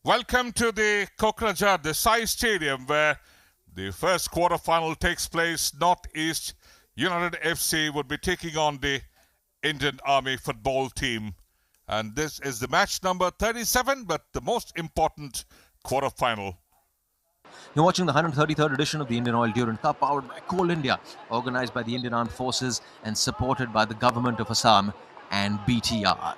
Welcome to the Kokrajhar Desai Stadium where the first quarter-final takes place. Northeast United FC would be taking on the Indian Army football team. And this is the match number 37, but the most important quarter-final. You're watching the 133rd edition of the Indian Oil Durand Cup, powered by Coal India, organized by the Indian Armed Forces and supported by the Government of Assam and BTR.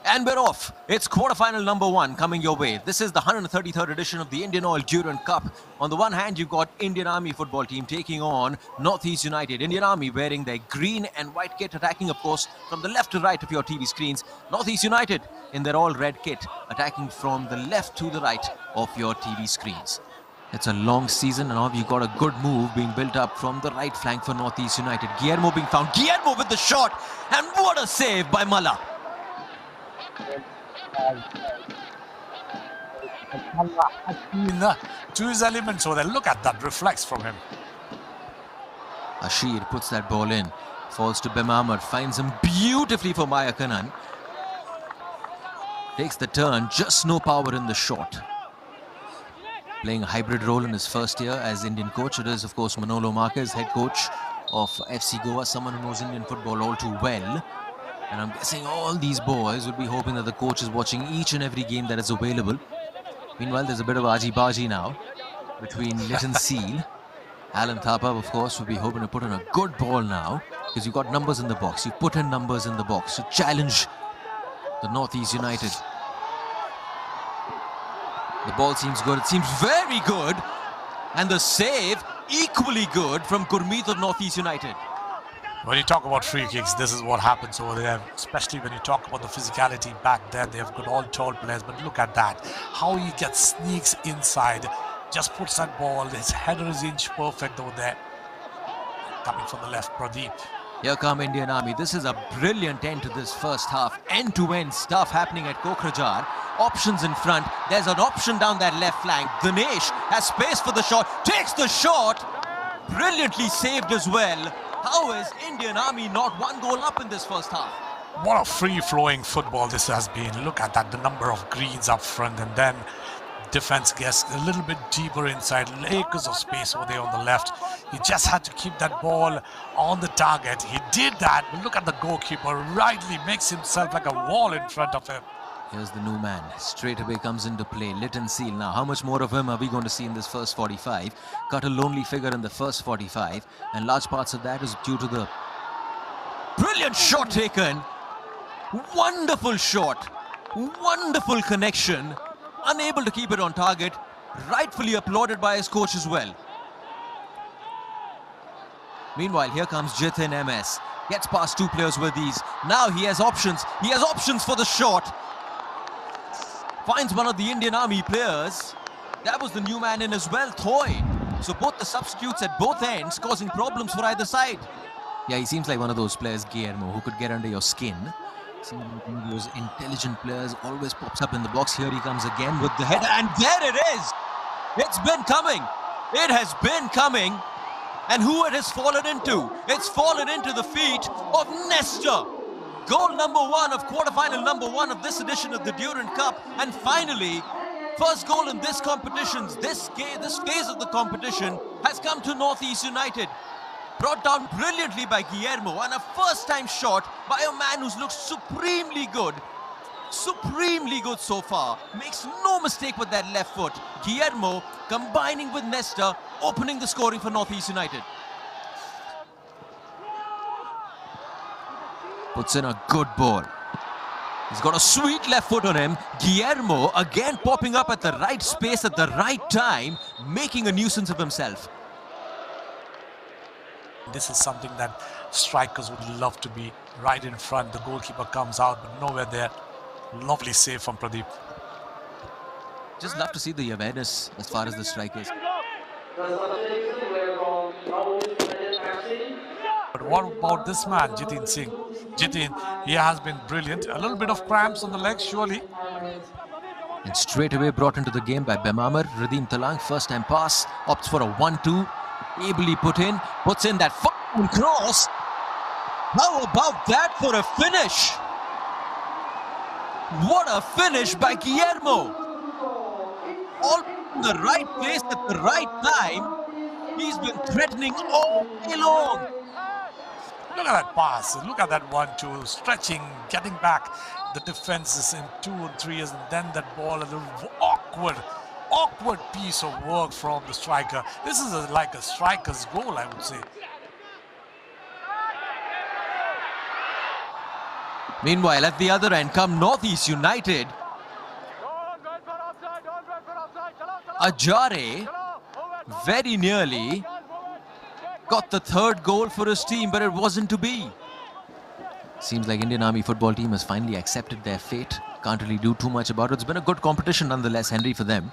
And we're off. It's quarterfinal number 1 coming your way. This is the 133rd edition of the Indian Oil Durand Cup. On the one hand, you've got Indian Army football team taking on Northeast United. Indian Army wearing their green and white kit, attacking, of course, from the left to right of your TV screens. Northeast United in their all-red kit, attacking from the left to the right of your TV screens. It's a long season, and now you've got a good move being built up from the right flank for Northeast United. Guillermo being found. Guillermo with the shot, and what a save by Malla. To his elements over there. Look at that reflex from him. Ashir puts that ball in, falls to Bemamar, finds him beautifully for Maya Kanan. Takes the turn, just no power in the shot. Playing a hybrid role in his first year as Indian coach. It is, of course, Manolo Marquez, head coach of FC Goa, someone who knows Indian football all too well. And I'm guessing all these boys would be hoping that the coach is watching each and every game that is available. Meanwhile, there's a bit of aji-baji now between Litton Seal. Alan Thapa, of course, would be hoping to put in a good ball now, because you've got numbers in the box. You put in numbers in the box to challenge the Northeast United. The ball seems good. It seems very good. And the save equally good from Gurmeet of Northeast United. When you talk about free kicks, this is what happens over there, especially when you talk about the physicality back there. They've got all tall players, but look at that. How he gets sneaks inside, just puts that ball, his header is inch perfect over there. Coming from the left, Pradeep. Here come Indian Army. This is a brilliant end to this first half. End-to-end stuff happening at Kokrajhar. Options in front. There's an option down that left flank. Dinesh has space for the shot. Takes the shot. Brilliantly saved as well. How is Indian Army not one goal up in this first half? What a free-flowing football this has been. Look at that, the number of greens up front, and then defense gets a little bit deeper inside. Acres of space over there on the left. He just had to keep that ball on the target. He did that, but look at the goalkeeper. Rightly makes himself like a wall in front of him. Here's the new man. Straight away comes into play. Litton Seal. Now, how much more of him are we going to see in this first 45? Cut a lonely figure in the first 45. And large parts of that is due to the brilliant shot taken. Wonderful shot. Wonderful connection. Unable to keep it on target. Rightfully applauded by his coach as well. Meanwhile, here comes Jitin MS. Gets past two players with these. Now he has options. He has options for the shot. Finds one of the Indian Army players. That was the new man in as well, Thoy. So both the substitutes at both ends causing problems for either side. Yeah, he seems like one of those players, Guillermo, who could get under your skin. Seems like one of those intelligent players, always pops up in the box. Here he comes again with the header, and there it is! It's been coming! It has been coming! And who it has fallen into? It's fallen into the feet of Nestor! Goal number 1 of quarterfinal number 1 of this edition of the Durand Cup. And finally, first goal in this competition, this phase of the competition has come to Northeast United. Brought down brilliantly by Guillermo, and a first-time shot by a man who's looked supremely good. Supremely good so far. Makes no mistake with that left foot. Guillermo combining with Nestor, opening the scoring for Northeast United. Puts in a good ball. He's got a sweet left foot on him. Guillermo again popping up at the right space at the right time, making a nuisance of himself. This is something that strikers would love to be right in front. The goalkeeper comes out, but nowhere there. Lovely save from Pradeep. Just love to see the awareness as far as the strikers. But what about this man, Jitin Singh? Jitin, he has been brilliant. A little bit of cramps on the legs, surely. And straight away brought into the game by Bemamar. Radim Talang, first time pass, opts for a 1-2. Ably put in, puts in that cross. How about that for a finish? What a finish by Guillermo! All in the right place at the right time. He's been threatening all day long. Look at that pass. Look at that 1-2. Stretching, getting back. The defense is in 2 and 3 and then that ball, a little awkward piece of work from the striker. This is like a striker's goal, I would say. Meanwhile, at the other end come Northeast United. Ajare very nearly got the third goal for his team, but it wasn't to be. Seems like Indian Army football team has finally accepted their fate. Can't really do too much about it. It's been a good competition nonetheless, Henry, for them.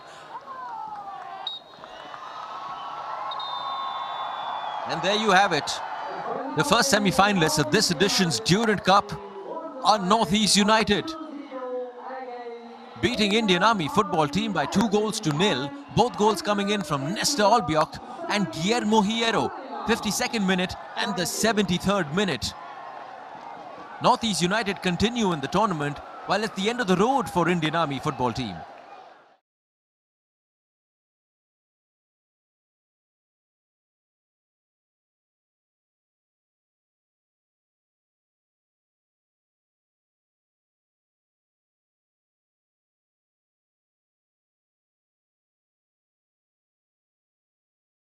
And there you have it. The first semi-finalists of this edition's Durand Cup are Northeast United, beating Indian Army football team by 2-0. Both goals coming in from Nestor Albiok and Guillermo Hierro, 52nd minute and the 73rd minute. Northeast United continue in the tournament, while it's the end of the road for Indian Army football team.